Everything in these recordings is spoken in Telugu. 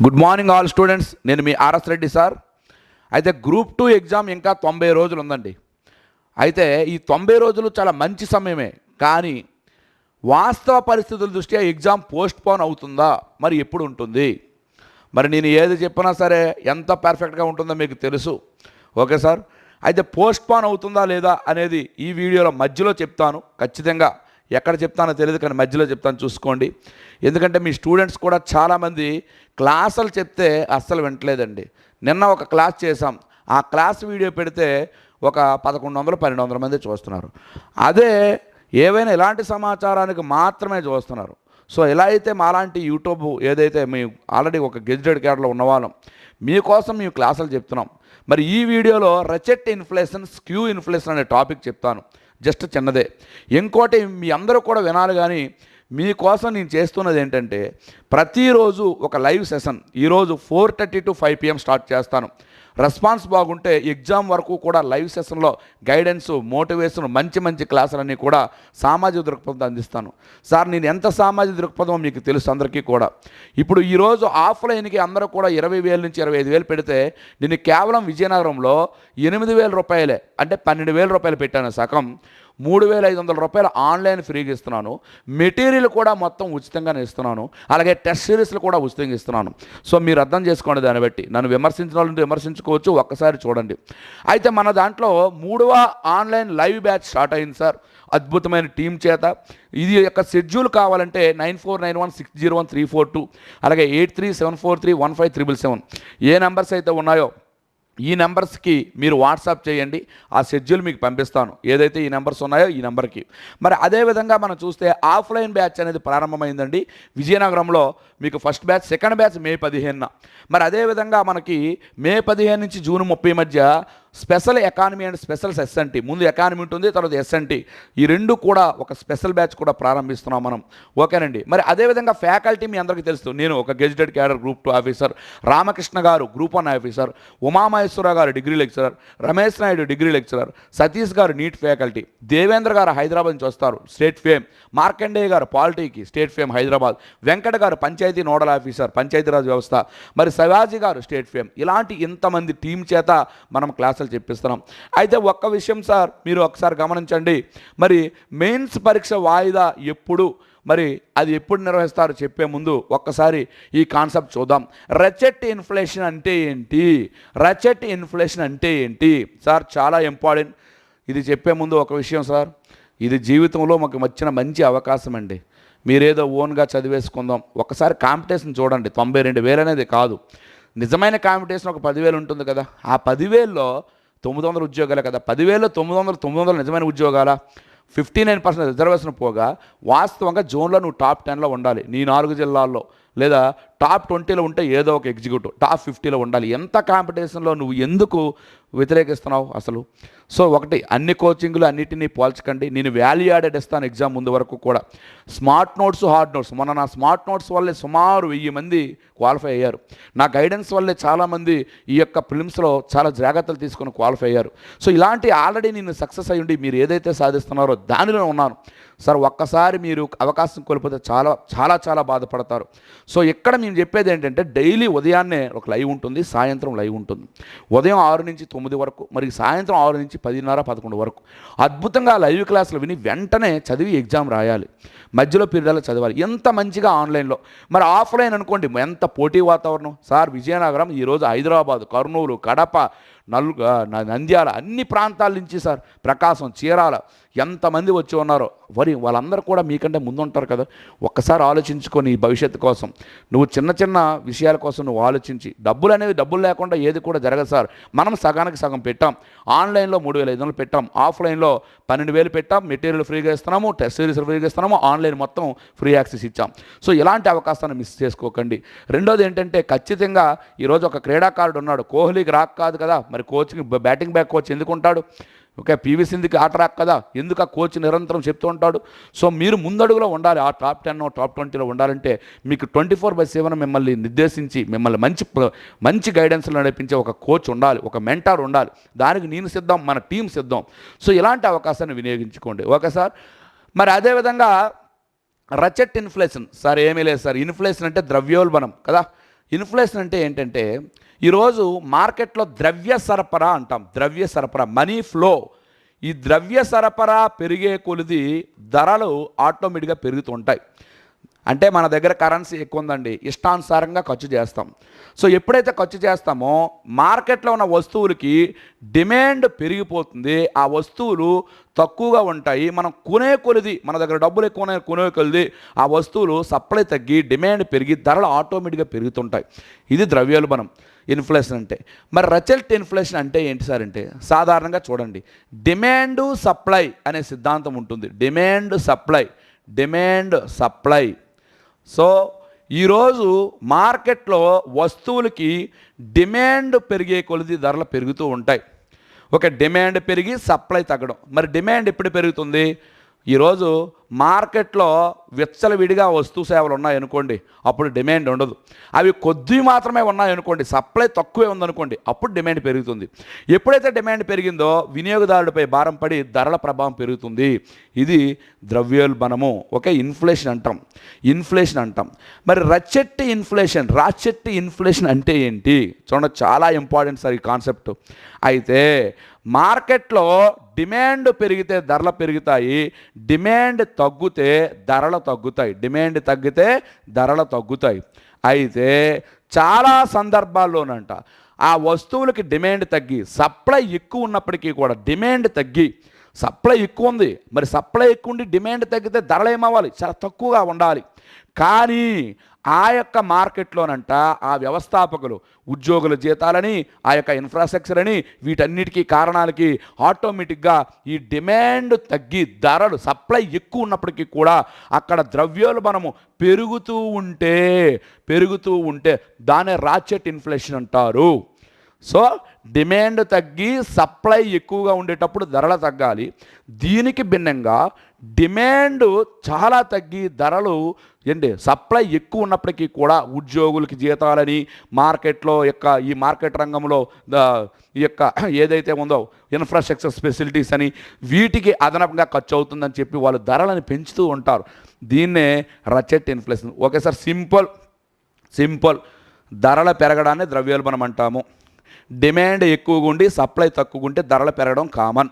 Good morning all students. నేను మీ ఆర్ఎస్ రెడ్డి సార్. అయితే గ్రూప్ 2 ఎగ్జామ్ ఇంకా 90 రోజులు ఉందండి. అయితే ఈ 90 రోజులు చాలా మంచి సమయమే, కానీ వాస్తవ పరిస్థితుల దృష్ట్యా ఎగ్జామ్ పోస్ట్ పోన్ అవుతుందా, మరి ఎప్పుడు ఉంటుంది? మరి నేను ఏది చెప్పినా సరే ఎంత పర్ఫెక్ట్గా ఉంటుందో మీకు తెలుసు. Okay sir. అయితే పోస్ట్ పోన్ అవుతుందా లేదా అనేది ఈ వీడియోలో మధ్యలో చెప్తాను. ఖచ్చితంగా ఎక్కడ చెప్తానో తెలియదు, కానీ మధ్యలో చెప్తాను, చూసుకోండి. ఎందుకంటే మీ స్టూడెంట్స్ కూడా చాలామంది క్లాసులు చెప్తే అస్సలు వింటలేదండి. నిన్న ఒక క్లాస్ చేసాం, ఆ క్లాస్ వీడియో పెడితే ఒక 1100-1200 మంది చూస్తున్నారు. అదే ఏవైనా ఇలాంటి సమాచారానికి మాత్రమే చూస్తున్నారు. సో ఎలా అయితే మాలాంటి యూట్యూబ్ ఏదైతే మేము ఆల్రెడీ ఒక గెజిటెడ్ క్యాడర్లో ఉన్నవాళ్ళం, మీకోసం మేము క్లాసులు చెప్తున్నాం. మరి ఈ వీడియోలో రెచెట్ ఇన్ఫ్లేషన్, స్క్యూ ఇన్ఫ్లేషన్ అనే టాపిక్ చెప్తాను. జస్ట్ చిన్నదే. ఇంకోటి మీ అందరూ కూడా వినాలి, కానీ మీకోసం నేను చేస్తున్నది ఏంటంటే ప్రతిరోజు ఒక లైవ్ సెషన్. ఈరోజు 4:30 to 5 PM స్టార్ట్ చేస్తాను. రెస్పాన్స్ బాగుంటే ఎగ్జామ్ వరకు కూడా లైవ్ సెషన్లో గైడెన్స్, మోటివేషన్, మంచి క్లాసులన్నీ కూడా సామాజిక దృక్పథం అందిస్తాను. సార్, నేను ఎంత సామాజిక దృక్పథమో మీకు తెలుసు అందరికీ కూడా. ఇప్పుడు ఈరోజు ఆఫ్లైన్కి అందరూ కూడా 20,000 నుంచి 25,000 పెడితే నేను కేవలం విజయనగరంలో 8,000 రూపాయలే, అంటే 12,000 రూపాయలు పెట్టాను. సగం 3,500 రూపాయలు ఆన్లైన్ ఫ్రీగా ఇస్తున్నాను. మెటీరియల్ కూడా మొత్తం ఉచితంగానే ఇస్తున్నాను. అలాగే టెస్ట్ సిరీస్లు కూడా ఉచితంగా ఇస్తున్నాను. సో మీరు అర్థం చేసుకోండి. దాన్ని బట్టి నన్ను విమర్శించిన వాళ్ళు విమర్శించుకోవచ్చు, ఒక్కసారి చూడండి. అయితే మన దాంట్లో 3వ ఆన్లైన్ లైవ్ బ్యాచ్ స్టార్ట్ అయింది సార్, అద్భుతమైన టీం చేత. ఇది యొక్క షెడ్యూల్ కావాలంటే 9491601342, అలాగే 8374315777 ఏ నెంబర్స్ అయితే ఉన్నాయో ఈ నెంబర్స్కి మీరు వాట్సాప్ చేయండి. ఆ షెడ్యూల్ మీకు పంపిస్తాను, ఏదైతే ఈ నెంబర్స్ ఉన్నాయో ఈ నెంబర్కి. మరి అదేవిధంగా మనం చూస్తే ఆఫ్లైన్ బ్యాచ్ అనేది ప్రారంభమైందండి విజయనగరంలో. మీకు first batch, second batch May 15న. మరి అదేవిధంగా మనకి మే 15 నుంచి జూన్ 30 మధ్య special economy and special SNT, ముందు ఎకానమీ ఉంటుంది, తర్వాత ఎస్ఎన్టీ, ఈ రెండు కూడా ఒక స్పెషల్ బ్యాచ్ కూడా ప్రారంభిస్తున్నాం మనం. ఓకేనండి. మరి అదేవిధంగా ఫ్యాకల్టీ మీ అందరికీ తెలుసు. నేను ఒక gazetted cadre group 2 officer, Ramakrishna గారు గ్రూప్ 1 ఆఫీసర్, ఉమామహేశ్వర గారు degree lecturer, Ramesh Naidu degree lecturer, Satish గారు నీట్ ఫ్యాకల్టీ, దేవేంద్ర గారు హైదరాబాద్ నుంచి వస్తారు, స్టేట్ ఫేమ్, మార్కండేయ గారు పాలిటీకి స్టేట్ ఫేమ్ హైదరాబాద్, వెంకట గారు పంచాయతీ నోడల్ ఆఫీసర్ పంచాయతీరాజ్ వ్యవస్థ, మరి శివాజీ గారు స్టేట్ ఫేమ్. ఇలాంటి ఇంతమంది టీం చేత మనం క్లాసులు చెప్పిస్తున్నాం. అయితే ఒక్క విషయం సార్, మీరు ఒకసారి గమనించండి. మరి మెయిన్స్ పరీక్ష వాయిదా ఎప్పుడు, మరి అది ఎప్పుడు నిర్వహిస్తారు చెప్పే ముందు ఒక్కసారి ఈ కాన్సెప్ట్ చూద్దాం. రెచెట్ ఇన్ఫ్లేషన్ అంటే ఏంటి? రెచెట్ ఇన్ఫ్లేషన్ అంటే ఏంటి సార్? చాలా ఇంపార్టెంట్. ఇది చెప్పే ముందు ఒక విషయం సార్, ఇది జీవితంలో మాకు వచ్చిన మంచి అవకాశం అండి. మీరేదో ఓన్గా చదివేసుకుందాం, ఒకసారి కాంపిటీషన్ చూడండి. 92,000 అనేది కాదు, నిజమైన కాంపిటీషన్ ఒక 10,000 ఉంటుంది కదా. ఆ 10,000లో 900 ఉద్యోగాలే కదా. 10,000లో 900 నిజమైన ఉద్యోగాల. 59% రిజర్వేషన్ పోగా వాస్తవంగా జోన్లో నువ్వు టాప్ 10లో ఉండాలి. నీ 4 జిల్లాల్లో, లేదా టాప్ 20లో ఉంటే ఏదో ఒక ఎగ్జిక్యూటివ్, టాప్ 50లో ఉండాలి. ఎంత కాంపిటీషన్లో నువ్వు ఎందుకు వ్యతిరేకిస్తున్నావు అసలు? సో ఒకటి, అన్ని కోచింగ్లు అన్నిటినీ పోల్చకండి. నేను వాల్యూ యాడెడ్ ఇస్తాను ఎగ్జామ్ ముందు వరకు కూడా. Smart notes, hard notes. మొన్న నా స్మార్ట్ నోట్స్ వల్లే సుమారు 1000 మంది క్వాలిఫై అయ్యారు. నా గైడెన్స్ వల్లే చాలామంది ఈ యొక్క ఫిలిమ్స్లో చాలా జాగ్రత్తలు తీసుకొని క్వాలిఫై అయ్యారు. సో ఇలాంటి ఆల్రెడీ నేను సక్సెస్ అయ్యుండి మీరు ఏదైతే సాధిస్తున్నారో దానిలో ఉన్నాను సార్. ఒక్కసారి మీరు అవకాశం కోల్పోతే చాలా చాలా చాలా బాధపడతారు. సో ఇక్కడ మేము చెప్పేది ఏంటంటే డైలీ ఉదయాన్నే ఒక లైవ్ ఉంటుంది, సాయంత్రం లైవ్ ఉంటుంది. ఉదయం 6 నుంచి 9 వరకు, మరి సాయంత్రం 6 నుంచి 10:30-11 వరకు అద్భుతంగా లైవ్ క్లాసులు విని వెంటనే చదివి ఎగ్జామ్ రాయాలి. మధ్యలో పీరియడ్లో చదవాలి. ఎంత మంచిగా ఆన్లైన్లో. మరి ఆఫ్లైన్ అనుకోండి, ఎంత పోటీ వాతావరణం సార్. విజయనగరం ఈరోజు హైదరాబాద్, కర్నూలు, కడప, నంద్యాల, అన్ని ప్రాంతాల నుంచి సార్, ప్రకాశం, చీరాల ఎంతమంది వచ్చి ఉన్నారో. వాళ్ళందరూ కూడా మీకంటే ముందు ఉంటారు కదా. ఒక్కసారి ఆలోచించుకొని భవిష్యత్తు కోసం, నువ్వు చిన్న చిన్న విషయాల కోసం నువ్వు ఆలోచించి, డబ్బులు లేకుండా ఏది కూడా జరగదు సార్. మనం సగానికి సగం పెట్టాం. ఆన్లైన్లో 3,500 పెట్టాం, ఆఫ్లైన్లో 12,000 పెట్టాం. మెటీరియల్ ఫ్రీగా ఇస్తున్నాము, టెస్ట్ సిరీస్ ఫ్రీగా ఇస్తున్నాము, ఆన్లైన్ మొత్తం ఫ్రీ యాక్సెస్ ఇచ్చాం. సో ఇలాంటి అవకాశాన్ని మిస్ చేసుకోకండి. రెండోది ఏంటంటే ఖచ్చితంగా ఈరోజు ఒక క్రీడాకారుడు ఉన్నాడు, కోహ్లీకి రాక్ కాదు కదా, మరి కోచింగ్ బ్యాటింగ్ బ్యాక్ కోచ్ ఎందుకు ఉంటాడు? ఓకే, పివి సింధుకి ఆట రాక కదా, ఎందుకు ఆ కోచ్ నిరంతరం చెప్తూ ఉంటాడు. సో మీరు ముందడుగులో ఉండాలి. ఆ టాప్ 10 టాప్ 20లో ఉండాలంటే మీకు 24/7 మిమ్మల్ని నిర్దేశించి, మిమ్మల్ని మంచి గైడెన్స్లో నడిపించే ఒక కోచ్ ఉండాలి, ఒక మెంటార్ ఉండాలి. దానికి నేను సిద్ధం, మన టీం సిద్ధం. సో ఇలాంటి అవకాశాన్ని వినియోగించుకోండి. Okay sir. మరి అదేవిధంగా రెచెట్ ఇన్ఫ్లేషన్ సార్ ఏమీ లేదు సార్. ఇన్ఫ్లేషన్ అంటే ద్రవ్యోల్బణం కదా. ఇన్ఫ్లేషన్ అంటే ఏంటంటే ఈరోజు మార్కెట్లో ద్రవ్య సరఫరా అంటాం. ద్రవ్య సరఫరా, మనీ ఫ్లో. ఈ ద్రవ్య సరఫరా పెరిగే కొలిది ధరలు ఆటోమేటిక్గా పెరుగుతూ ఉంటాయి. అంటే మన దగ్గర కరెన్సీ ఎక్కువ ఉందండి, ఇష్టానుసారంగా ఖర్చు చేస్తాం. సో ఎప్పుడైతే ఖర్చు చేస్తామో మార్కెట్లో ఉన్న వస్తువులకి డిమాండ్ పెరిగిపోతుంది, ఆ వస్తువులు తక్కువగా ఉంటాయి. మనం కొనే కొలిది, మన దగ్గర డబ్బులు ఎక్కువ కొనే కొలిది ఆ వస్తువులు సప్లై తగ్గి డిమాండ్ పెరిగి ధరలు ఆటోమేటిక్గా పెరుగుతుంటాయి. ఇది ద్రవ్యోల్బణం, ఇన్ఫ్లేషన్ అంటే. మరి రచల్ట్ ఇన్ఫ్లేషన్ అంటే ఏంటి సార్ అంటే, సాధారణంగా చూడండి, డిమాండ్ సప్లై అనే సిద్ధాంతం ఉంటుంది. Demand supply. సో ఈరోజు మార్కెట్లో వస్తువులకి డిమాండ్ పెరిగే కొలిది ధరలు పెరుగుతూ ఉంటాయి. ఒక డిమాండ్ పెరిగి సప్లై తగ్గడం. మరి డిమాండ్ ఎప్పుడు పెరుగుతుంది? ఈరోజు మార్కెట్లో విచ్చలవిడిగా వస్తు సేవలు ఉన్నాయనుకోండి, అప్పుడు డిమాండ్ ఉండదు. అవి కొద్ది మాత్రమే ఉన్నాయనుకోండి, సప్లై తక్కువే ఉందనుకోండి, అప్పుడు డిమాండ్ పెరుగుతుంది. ఎప్పుడైతే డిమాండ్ పెరిగిందో వినియోగదారులపై భారం పడి ధరల ప్రభావం పెరుగుతుంది. ఇది ద్రవ్యోల్బణము, ఓకే, ఇన్ఫ్లేషన్ అంటాం. మరి రాచెట్ ఇన్ఫ్లేషన్ అంటే ఏంటి చూడండి, చాలా ఇంపార్టెంట్ సార్ ఈ కాన్సెప్ట్. అయితే మార్కెట్లో డిమాండ్ పెరిగితే ధరలు పెరుగుతాయి, డిమాండ్ తగ్గితే ధరలు తగ్గుతాయి. అయితే చాలా సందర్భాల్లోనంట ఆ వస్తువులకి డిమాండ్ తగ్గి సప్లై ఎక్కువ ఉన్నప్పటికీ కూడా డిమాండ్ తగ్గి, సప్లై ఎక్కువ ఉంది, మరి సప్లై ఎక్కువ ఉండి డిమాండ్ తగ్గితే ధరలు ఏమవ్వాలి? చాలా తక్కువగా ఉండాలి. కానీ ఆ యొక్క మార్కెట్లోనంట ఆ వ్యవస్థాపకులు ఉద్యోగుల జీతాలని, ఆ యొక్క ఇన్ఫ్రాస్ట్రక్చర్ అని, వీటన్నిటికీ కారణాలకి ఆటోమేటిక్గా ఈ డిమాండ్ తగ్గి ధరలు సప్లై ఎక్కువ ఉన్నప్పటికీ కూడా అక్కడ ద్రవ్యోల్బణము పెరుగుతూ ఉంటే దాన్ని రాచెట్ ఇన్ఫ్లేషన్ అంటారు. సో డిమాండ్ తగ్గి సప్లై ఎక్కువగా ఉండేటప్పుడు ధరలు తగ్గాలి. దీనికి భిన్నంగా డిమాండ్ చాలా తగ్గి ధరలు సప్లై ఎక్కువ ఉన్నప్పటికీ కూడా ఉద్యోగులకి జీతాలని, మార్కెట్లో ఈ మార్కెట్ రంగంలో ఈ యొక్క ఏదైతే ఉందో ఇన్ఫ్రాస్ట్రక్చర్ ఫెసిలిటీస్ అని, వీటికి అదనంగా ఖర్చు అవుతుందని చెప్పి వాళ్ళు ధరలను పెంచుతూ ఉంటారు. దీన్నే రాచెట్ ఇన్ఫ్లేషన్. ఓకే సార్, సింపుల్ ధరల పెరగడాన్ని ద్రవ్యోల్బణం అంటాము. డిమాండ్ ఎక్కువగా ఉండి సప్లై తక్కువగా ఉంటే ధరలు పెరగడం కామన్.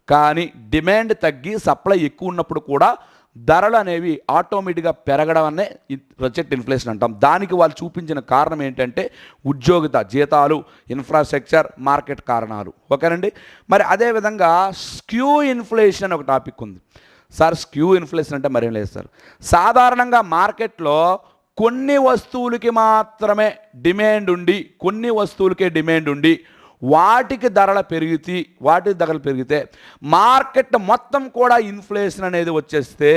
కానీ డిమాండ్ తగ్గి సప్లై ఎక్కువ ఉన్నప్పుడు కూడా ధరలు అనేవి ఆటోమేటిక్గా పెరగడం అనే రాచెట్ ఇన్ఫ్లేషన్ అంటాం. దానికి వాళ్ళు చూపించిన కారణం ఏంటంటే ఉద్యోగిత జీతాలు, ఇన్ఫ్రాస్ట్రక్చర్, మార్కెట్ కారణాలు. ఓకేనండి. మరి అదేవిధంగా స్క్యూ ఇన్ఫ్లేషన్ ఒక టాపిక్ ఉంది సార్. స్క్యూ ఇన్ఫ్లేషన్ అంటే మరేం లేదు సార్, సాధారణంగా మార్కెట్లో కొన్ని వస్తువులకి మాత్రమే డిమాండ్ ఉండి వాటికి ధరలు పెరిగితే మార్కెట్ మొత్తం కూడా ఇన్ఫ్లేషన్ అనేది వచ్చేస్తే,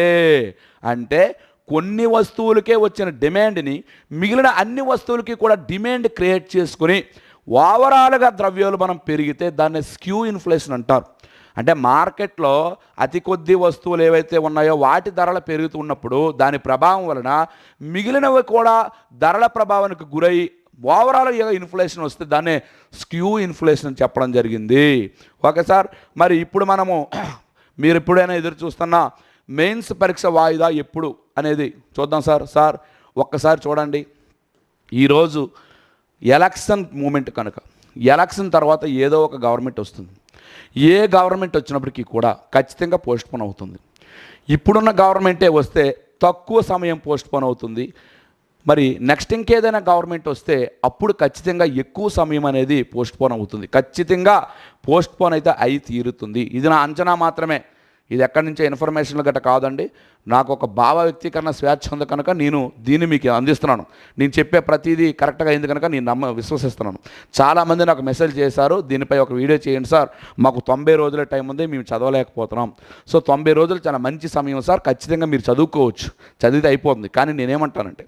అంటే కొన్ని వస్తువులకే వచ్చిన డిమాండ్ని మిగిలిన అన్ని వస్తువులకి కూడా డిమాండ్ క్రియేట్ చేసుకుని ఓవరాల్గా ద్రవ్యోల్బణం పెరిగితే దాన్ని స్క్యూ ఇన్ఫ్లేషన్ అంటారు. అంటే మార్కెట్లో అతి కొద్ది వస్తువులు ఏవైతే ఉన్నాయో వాటి ధరలు పెరుగుతున్నప్పుడు దాని ప్రభావం వలన మిగిలినవి కూడా ధరల ప్రభావానికి గురై ఓవరాల్గా ఇన్ఫ్లేషన్ వస్తే దాన్నే స్క్యూ ఇన్ఫ్లేషన్ చెప్పడం జరిగింది. Okay sir. మరి ఇప్పుడు మీరు ఎప్పుడైనా ఎదురు చూస్తున్న మెయిన్స్ పరీక్ష వాయిదా ఎప్పుడు అనేది చూద్దాం సార్. ఒక్కసారి చూడండి, ఈరోజు ఎలక్షన్ మూమెంట్ కనుక, ఎలక్షన్ తర్వాత ఏదో ఒక గవర్నమెంట్ వస్తుంది. ఏ గవర్నమెంట్ వచ్చినప్పటికీ కూడా ఖచ్చితంగా పోస్ట్పోన్ అవుతుంది. ఇప్పుడున్న గవర్నమెంటే వస్తే తక్కువ సమయం పోస్ట్పోన్ అవుతుంది. మరి నెక్స్ట్ ఇంకేదైనా గవర్నమెంట్ వస్తే అప్పుడు ఖచ్చితంగా ఎక్కువ సమయం అనేది పోస్ట్పోన్ అవుతుంది. ఖచ్చితంగా పోస్ట్పోన్ అయితే అయి తీరుతుంది. ఇది నా అంచనా మాత్రమే, ఇది ఎక్కడి నుంచో ఇన్ఫర్మేషన్లు గట్రా కాదండి. నాకు ఒక భావ వ్యక్తీకరణ స్వేచ్ఛ ఉంది కనుక నేను దీన్ని మీకు అందిస్తున్నాను. నేను చెప్పే ప్రతిదీ కరెక్ట్గా అయింది కనుక నేను విశ్వసిస్తున్నాను. చాలామంది నాకు మెసేజ్ చేశారు, దీనిపై ఒక వీడియో చేయండి సార్, మాకు 90 రోజుల టైం ఉంది, మేము చదవలేకపోతున్నాం. సో 90 రోజులు చాలా మంచి సమయం సార్, ఖచ్చితంగా మీరు చదువుకోవచ్చు, చదివితే అయిపోతుంది. కానీ నేనేమంటానంటే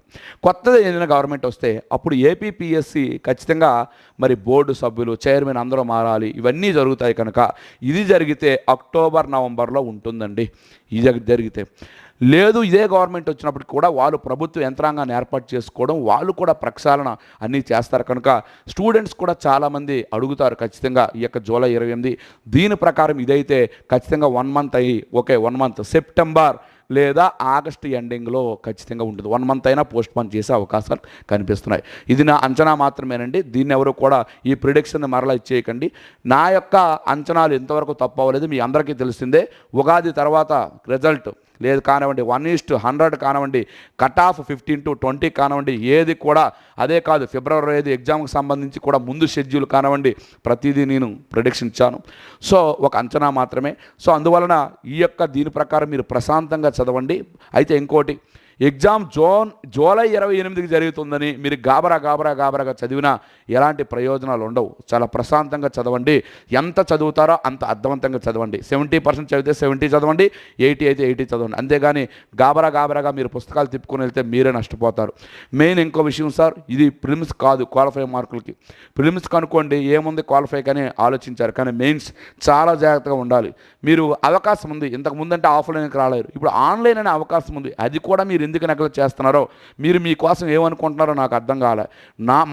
కొత్తగా ఏదైనా గవర్నమెంట్ వస్తే అప్పుడు ఏపీపీఎస్సీ ఖచ్చితంగా మరి బోర్డు సభ్యులు, చైర్మన్ అందరూ మారాలి, ఇవన్నీ జరుగుతాయి కనుక ఇది జరిగితే అక్టోబర్ నవంబర్లో ఉంటుందండి. ఇది జరిగితే లేదు, ఇదే గవర్నమెంట్ వచ్చినప్పటికి కూడా వాళ్ళు ప్రభుత్వ యంత్రాంగాన్ని ఏర్పాటు చేసుకోవడం, వాళ్ళు కూడా ప్రక్షాళన అన్నీ చేస్తారు కనుక స్టూడెంట్స్ కూడా చాలామంది అడుగుతారు ఖచ్చితంగా ఈ యొక్క జూలై 28 దీని ప్రకారం ఇదైతే ఖచ్చితంగా 1 మంత్ అయ్యి 1 మంత్ సెప్టెంబర్ లేదా ఆగస్టు ఎండింగ్లో ఖచ్చితంగా ఉంటుంది. 1 మంత్ అయినా పోస్ట్ పోన్ చేసే అవకాశాలు కనిపిస్తున్నాయి. ఇది నా అంచనా మాత్రమేనండి. దీన్ని ఎవరు కూడా ఈ ప్రిడిక్షన్ మరలా ఇచ్చేయకండి. నా యొక్క అంచనాలు ఎంతవరకు తప్పు అవ్వలేదు మీ అందరికీ తెలిసిందే. ఉగాది తర్వాత రిజల్ట్ లేదు కానివ్వండి, 1:100 కానివ్వండి, కట్ ఆఫ్ 15 to 20 కానివ్వండి, ఏది కూడా అదే కాదు, ఫిబ్రవరి 5 ఎగ్జామ్కి సంబంధించి కూడా ముందు షెడ్యూల్ కానివ్వండి, ప్రతిదీ నేను ప్రిడిక్షన్ ఇచ్చాను. సో ఒక అంచనా మాత్రమే. సో అందువలన దీని ప్రకారం మీరు ప్రశాంతంగా చదవండి. అయితే ఇంకోటి, ఎగ్జామ్ జూలై 28కి జరుగుతుందని మీరు గాబరాగా చదివినా ఎలాంటి ప్రయోజనాలు ఉండవు. చాలా ప్రశాంతంగా చదవండి. ఎంత చదువుతారో అంత అర్థవంతంగా చదవండి. 70% చదివితే 70 చదవండి, 80 అయితే 80 చదవండి. అంతేగాని గాబరాగా మీరు పుస్తకాలు తిప్పుకొని వెళ్తే మీరే నష్టపోతారు. మెయిన్ ఇంకో విషయం సార్, ఇది ప్రిలిమ్స్ కాదు, క్వాలిఫై మార్కులకి. ప్రిలిమ్స్ కనుక్కోండి ఏముంది క్వాలిఫై కానీ ఆలోచించారు, కానీ మెయిన్స్ చాలా జాగ్రత్తగా ఉండాలి. మీరు అవకాశం ఉంది, ఇంతకు ముందంటే ఆఫ్లైన్కి రాలేరు, ఇప్పుడు ఆన్లైన్ అనే అవకాశం ఉంది. అది కూడా మీరు ఎందుకు నెగ్లెక్ట్ చేస్తున్నారో, మీరు మీకోసం ఏమనుకుంటున్నారో నాకు అర్థం కాలే.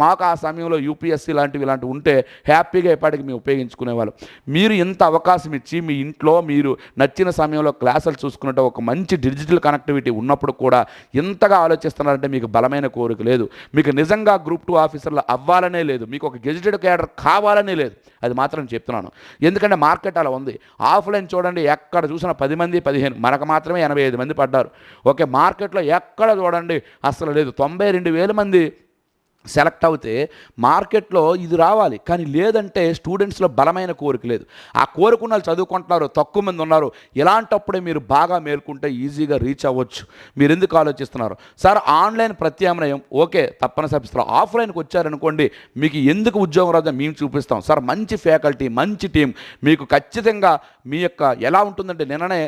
మాకు ఆ సమయంలో యూపీఎస్సీ ఇలాంటివి ఉంటే హ్యాపీగా ఎప్పటికీ మేము ఉపయోగించుకునేవాళ్ళు. మీరు ఇంత అవకాశం ఇచ్చి మీ ఇంట్లో మీరు నచ్చిన సమయంలో క్లాసులు చూసుకున్నట్టు ఒక మంచి డిజిటల్ కనెక్టివిటీ ఉన్నప్పుడు కూడా ఇంతగా ఆలోచిస్తున్నారంటే మీకు బలమైన కోరిక లేదు. మీకు నిజంగా గ్రూప్ 2 ఆఫీసర్లు అవ్వాలనే లేదు, మీకు ఒక గెజిటెడ్ క్యాడర్ కావాలనే లేదు. అది మాత్రం చెప్తున్నాను. ఎందుకంటే మార్కెట్ అలా ఉంది. ఆఫ్లైన్ చూడండి, ఎక్కడ చూసినా 10 మంది 15, మనకు మాత్రమే 85 మంది పడ్డారు. ఓకే, మార్కెట్లో ఎక్కడ చూడండి అసలు లేదు. 92,000 మంది సెలెక్ట్ అవుతే మార్కెట్లో ఇది రావాలి, కానీ లేదంటే స్టూడెంట్స్లో బలమైన కోరిక లేదు. ఆ కోరుకున్న వాళ్ళు చదువుకుంటున్నారు, తక్కువ మంది ఉన్నారు. ఇలాంటప్పుడే మీరు బాగా మేల్కుంటే ఈజీగా రీచ్ అవ్వచ్చు. మీరు ఎందుకు ఆలోచిస్తున్నారు సార్? ఆన్లైన్ ప్రత్యామ్నాయం ఓకే, తప్పనిసరి ఇస్తారు. ఆఫ్లైన్కి వచ్చారనుకోండి, మీకు ఎందుకు ఉద్యోగం రాదో మేము చూపిస్తాం సార్. మంచి ఫ్యాకల్టీ, మంచి టీం, మీకు ఖచ్చితంగా మీ యొక్క ఎలా ఉంటుందంటే, నిన్ననే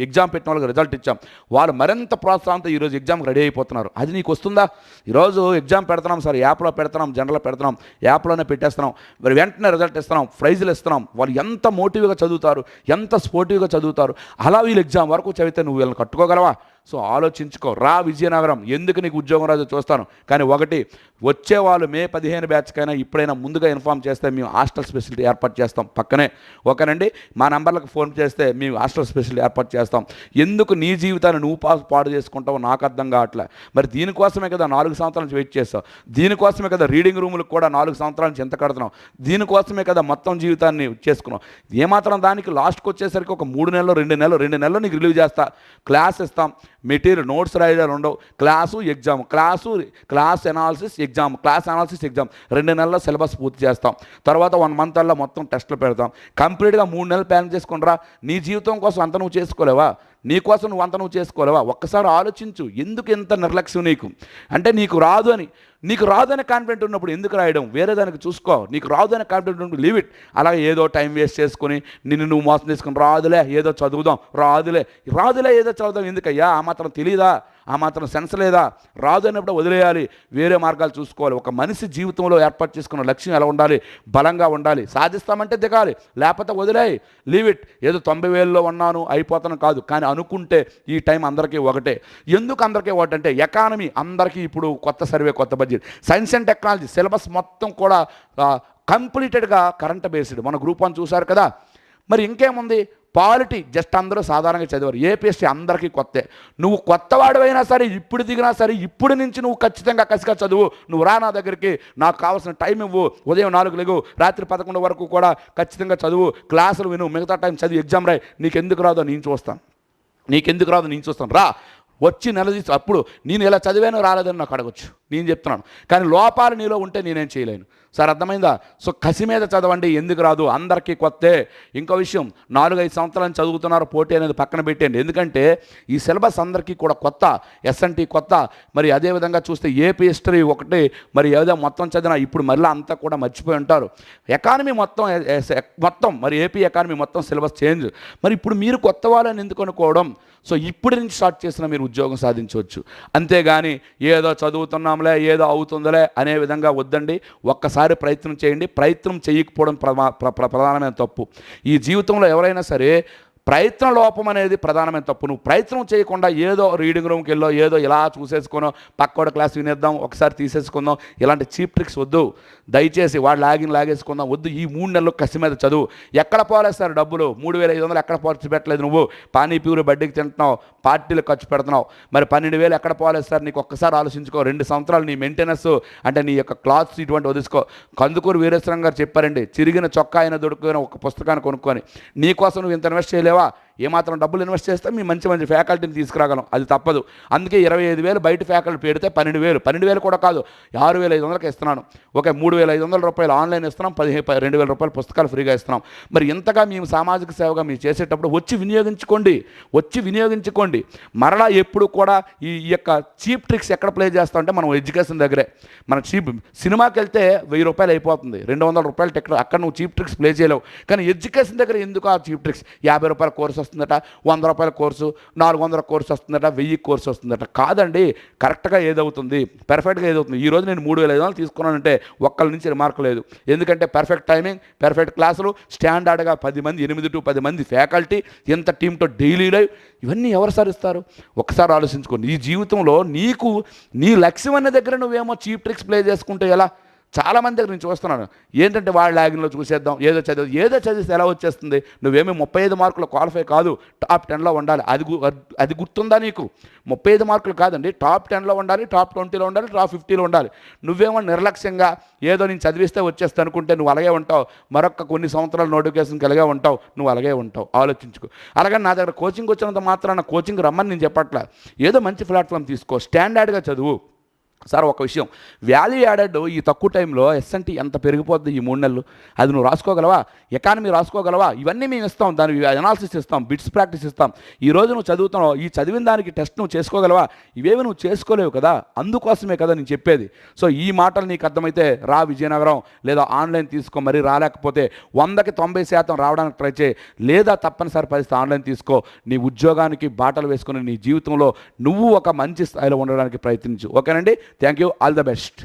ఎగ్జామ్ పెట్టిన వాళ్ళకి రిజల్ట్ ఇచ్చాం, వాళ్ళు మరింత ప్రోత్సాహంతో ఈరోజు ఎగ్జామ్కి రెడీ అయిపోతున్నారు. అది నీకు వస్తుందా? ఈరోజు ఎగ్జామ్ పెడతాం సార్, యాప్లో పెడుతున్నాం, జనరల్లో పెడుతున్నాం, యాప్లోనే పెట్టేస్తున్నాం, మరి వెంటనే రిజల్ట్ ఇస్తున్నాం, ప్రైజులు ఇస్తున్నాం. వాళ్ళు ఎంత మోటివ్గా చదువుతారు, ఎంత స్పోర్టివ్గా చదువుతారు. అలా వీళ్ళు ఎగ్జామ్ వరకు చదివితే నువ్వు వీళ్ళని కట్టుకోగలవా? సో ఆలోచించుకో. రా విజయనగరం, ఎందుకు నీకు ఉద్యోగం రాదో చూస్తాను. కానీ ఒకటి, వచ్చేవాళ్ళు మే 15 బ్యాచ్కైనా ఇప్పుడైనా ముందుగా ఇన్ఫామ్ చేస్తే మేము హాస్టల్ స్పెషాలిటీ ఏర్పాటు చేస్తాం పక్కనే. ఓకేనండి, మా నెంబర్లకు ఫోన్ చేస్తే మేము హాస్టల్ స్పెషాలిటీ ఏర్పాటు చేస్తాం. ఎందుకు నీ జీవితాన్ని నువ్వు పాడు చేసుకుంటావో నాకు అర్థం కావట్లే. మరి దీనికోసమే కదా 4 సంవత్సరాల నుంచి వెయిట్ చేస్తావు, దీనికోసమే కదా రీడింగ్ రూములకు కూడా 4 సంవత్సరాల నుంచి ఎంత కడుతున్నాం, దీనికోసమే కదా మొత్తం జీవితాన్ని చేసుకున్నాం. ఏమాత్రం దానికి లాస్ట్కి వచ్చేసరికి ఒక 3 నెలలు 2 నెలలు నీకు రిలీవ్ చేస్తా, క్లాస్ ఇస్తాం, మెటీరియల్ నోట్స్ రాయడాలు ఉండవు, class exam, class analysis exam, class analysis exam, 2 నెలల్లో సిలబస్ పూర్తి చేస్తాం. తర్వాత 1 మంత్ అలా మొత్తం టెస్టులు పెడతాం. కంప్లీట్గా 3 నెలలు ప్లాన్ చేసుకునిరా. నీ జీవితం కోసం అంత నువ్వు చేసుకోలేవా? నీకోసం నువ్వు చేసుకోలేవా? ఒక్కసారి ఆలోచించు. ఎందుకు ఎంత నిర్లక్ష్యం నీకు? అంటే నీకు రాదు అనే కాన్ఫిడెంట్ ఉన్నప్పుడు ఎందుకు రాయడం? వేరే దానికి చూసుకో. నీకు రాదు అనే కాన్ఫిడెంట్ ఉన్నప్పుడు లీవ్ ఇట్. అలాగే ఏదో టైం వేస్ట్ చేసుకుని నువ్వు మోసం చేసుకుని రాదులే ఏదో చదువుదాం, రాదులే ఏదో చదువుదాం ఎందుకయ్యా? ఆ మాత్రం తెలీదా? ఆ మాత్రం సెన్స్ లేదా? రాదు అన్నప్పుడు వదిలేయాలి, వేరే మార్గాలు చూసుకోవాలి. ఒక మనిషి జీవితంలో ఏర్పాటు చేసుకున్న లక్ష్యం ఎలా ఉండాలి? బలంగా ఉండాలి. సాధిస్తామంటే దిగాలి, లేకపోతే వదిలేయి, లీవ్ ఇట్. ఏదో 90,000లో ఉన్నాను అయిపోతాను కాదు, కానీ అనుకుంటే ఈ టైం అందరికీ ఒకటే. ఎందుకు అందరికీ ఒకటంటే, ఎకానమీ అందరికీ ఇప్పుడు కొత్త సర్వే, కొత్త budget, science and technology syllabus మొత్తం కూడా కంప్లీటెడ్గా కరెంట్ బేస్డ్. మన గ్రూప్ 1 చూశారు కదా. మరి ఇంకేముంది? పాలిటీ జస్ట్ అందరూ సాధారణంగా చదివారు. ఏపీఎస్సీ అందరికీ కొత్తే. నువ్వు కొత్తవాడివైనా సరే, ఇప్పుడు దిగినా సరే, ఇప్పుడు నుంచి నువ్వు ఖచ్చితంగా కసిగా చదువు. నువ్వు రా నా దగ్గరికి, నాకు కావాల్సిన టైం ఇవ్వు. ఉదయం 4 లెగు, రాత్రి 11 వరకు కూడా ఖచ్చితంగా చదువు, క్లాసులు విను, మిగతా టైం చదివి ఎగ్జామ్ రాయి. నీకెందుకు రాదో నేను చూస్తాను. రా, వచ్చి నిలదీసి అప్పుడు నేను ఇలా చదివాను రాలేదని నాకు అడగొచ్చు, నేను చెప్తున్నాను. కానీ లోపాలు నీలో ఉంటే నేనేం చేయలేను. సార్ అర్థమైందా? సో కసి మీద చదవండి. ఎందుకు రాదు? అందరికీ కొత్తే. ఇంకో విషయం, 4-5 సంవత్సరాలు చదువుతున్నారు, పోటీ అనేది పక్కన పెట్టండి. ఎందుకంటే ఈ సిలబస్ అందరికీ కూడా కొత్త, ఎస్ఎన్టీ కొత్త. మరి అదేవిధంగా చూస్తే ఏపీ హిస్టరీ ఒకటి, మరి ఏదో మొత్తం చదివినా ఇప్పుడు మళ్ళీ అంతా కూడా మర్చిపోయి ఉంటారు. ఎకానమీ మొత్తం మరి ఏపీ ఎకానమీ మొత్తం సిలబస్ చేంజ్. మరి ఇప్పుడు మీరు కొత్త వాళ్ళని ఎందుకు అనుకోవడం? సో ఇప్పటి నుంచి స్టార్ట్ చేసినా మీరు ఉద్యోగం సాధించవచ్చు. అంతేగాని ఏదో చదువుతున్నాంలే, ఏదో అవుతుందిలే అనే విధంగా వద్దండి. ఒక్కసారి ప్రయత్నం చేయండి. ప్రయత్నం చేయకపోవడం ప్రధానమైన తప్పు. ఈ జీవితంలో ఎవరైనా సరే ప్రయత్న లోపం అనేది ప్రధానమైన తప్పు. నువ్వు ప్రయత్నం చేయకుండా ఏదో రీడింగ్ రూమ్కి వెళ్ళో ఏదో ఇలా చూసేసుకునో పక్కోడ క్లాస్ వినేద్దాం ఒకసారి తీసేసుకుందాం, ఇలాంటి చీప్ ట్రిక్స్ వద్దు. దయచేసి వాడు లాగేసుకుందాం వద్దు. ఈ 3 నెలలు కసి మీద చదువు. ఎక్కడ పోలేస్తారు డబ్బులు? 3,500 ఎక్కడ ఖర్చు పెట్టలేదు నువ్వు. పానీపూరి బడ్డీకి తింటున్నావు, పార్టీలకు ఖర్చు పెడుతున్నావు. మరి 12,000 ఎక్కడ పోలేస్తారు? నీకు ఒక్కసారి ఆలోచించుకో. 2 సంవత్సరాలు నీ మెయింటెనెన్స్ అంటే నీ యొక్క క్లాత్స్ ఇటువంటి వదుసుకో. కందుకూరు వీరేశ్వరం గారు చెప్పారండి, చిరిగిన చొక్కా అయిన దొడుకుని ఒక పుస్తకాన్ని కొనుక్కొని. నీకోసం నువ్వు ఇంత ఇన్వెస్ట్ చేయలేవా? ఏమాత్రం డబ్బులు ఇన్వెస్ట్ చేస్తే మీ మంచి ఫ్యాకల్టీని తీసుకురాగలం, అది తప్పదు. అందుకే 25,000 బయట ఫ్యాకల్టీ పెడితే 12,000 కూడా కాదు 6,500కి ఇస్తున్నాను. ఓకే, 3,500 రూపాయలు ఆన్లైన్ ఇస్తున్నాం, 2,000 రూపాయలు పుస్తకాలు ఫ్రీగా ఇస్తున్నాం. మరి ఇంతగా మేము సామాజిక సేవగా మీరు చేసేటప్పుడు వచ్చి వినియోగించుకోండి. మరలా ఎప్పుడు కూడా ఈ యొక్క చీప్ ట్రిక్స్ ఎక్కడ ప్లే చేస్తామంటే మనం ఎడ్యుకేషన్ దగ్గరే. మన సినిమాకి వెళ్తే 1,000 రూపాయలు అయిపోతుంది, 200 రూపాయలు టికెట్, అక్కడ నువ్వు చీప్ ట్రిక్స్ ప్లే చేయలేవు. కానీ ఎడ్యుకేషన్ దగ్గర ఎందుకు ఆ చీప్ ట్రిక్స్? 50 రూపాయల కోర్సు వస్తుందట, 100 రూపాయల కోర్సు, 400 కోర్సు వస్తుందట, 1000 కోర్సు వస్తుందట. కాదండి, కరెక్ట్గా ఏదవుతుంది, పెర్ఫెక్ట్గా ఏదవుతుంది. ఈరోజు నేను 3,500 తీసుకున్నానంటే ఒక్కళ్ళ నుంచి రిమార్క్ లేదు. ఎందుకంటే పెర్ఫెక్ట్ టైమింగ్, పెర్ఫెక్ట్ క్లాసులు, స్టాండర్డ్గా 10 మంది 8 to 10 మంది ఫ్యాకల్టీ, ఎంత టీంతో డైలీ లైవ్, ఇవన్నీ ఎవరు సాధిస్తారు? ఒకసారి ఆలోచించుకోండి. ఈ జీవితంలో నీకు నీ లక్ష్యం అనే దగ్గర నువ్వేమో చీప్ ట్రిక్స్ ప్లే చేసుకుంటే ఎలా? చాలామంది దగ్గర నేను చూస్తున్నాను, ఏంటంటే వాళ్ళ లాగిన్లో చూసేద్దాం, ఏదో చదివిస్తే ఎలా వచ్చేస్తుంది? నువ్వేమీ 35 మార్కులు క్వాలిఫై కాదు, టాప్ 10లో ఉండాలి. అది గుర్తుందా నీకు? 35 మార్కులు కాదండి, టాప్ 10లో ఉండాలి, టాప్ 20లో ఉండాలి, టాప్ 50లో ఉండాలి. నువ్వేమో నిర్లక్ష్యంగా ఏదో నేను చదివిస్తే వచ్చేస్తా అనుకుంటే నువ్వు అలాగే ఉంటావు. మరొక కొన్ని సంవత్సరాల నోటిఫికేషన్కి అలాగే ఉంటావు, నువ్వు అలాగే ఉంటావు. ఆలోచించుకో. అలాగే నా దగ్గర కోచింగ్ వచ్చినంత మాత్రాన కోచింగ్ రమ్మని నేను చెప్పట్లా. ఏదో మంచి ప్లాట్ఫామ్ తీసుకో, స్టాండర్డ్గా చదువు. సార్ ఒక విషయం, వాల్యూ యాడెడ్ ఈ తక్కువ టైంలో ఎస్ఎన్టీ ఎంత పెరిగిపోద్ది ఈ 3 నెలలు, అది నువ్వు రాసుకోగలవా? ఎకానమీ రాసుకోగలవా? ఇవన్నీ మేము ఇస్తాం, దాని అనాలిసిస్ ఇస్తాం, బిట్స్ ప్రాక్టీస్ ఇస్తాం. ఈరోజు నువ్వు చదువుతున్నావు, ఈ చదివిన దానికి టెస్ట్ నువ్వు చేసుకోగలవా? ఇవేవి నువ్వు చేసుకోలేవు కదా, అందుకోసమే కదా నేను చెప్పేది. సో ఈ మాటలు నీకు అర్థమైతే రా విజయనగరం, లేదా ఆన్లైన్ తీసుకో. మరి రాలేకపోతే 100కి 90% రావడానికి ట్రై చేయి, లేదా తప్పనిసరి పరిస్థితి ఆన్లైన్ తీసుకో. నీ ఉద్యోగానికి బాటలు వేసుకుని నీ జీవితంలో నువ్వు ఒక మంచి స్థాయిలో ఉండడానికి ప్రయత్నించు. ఓకేనండి, thank you, all the best.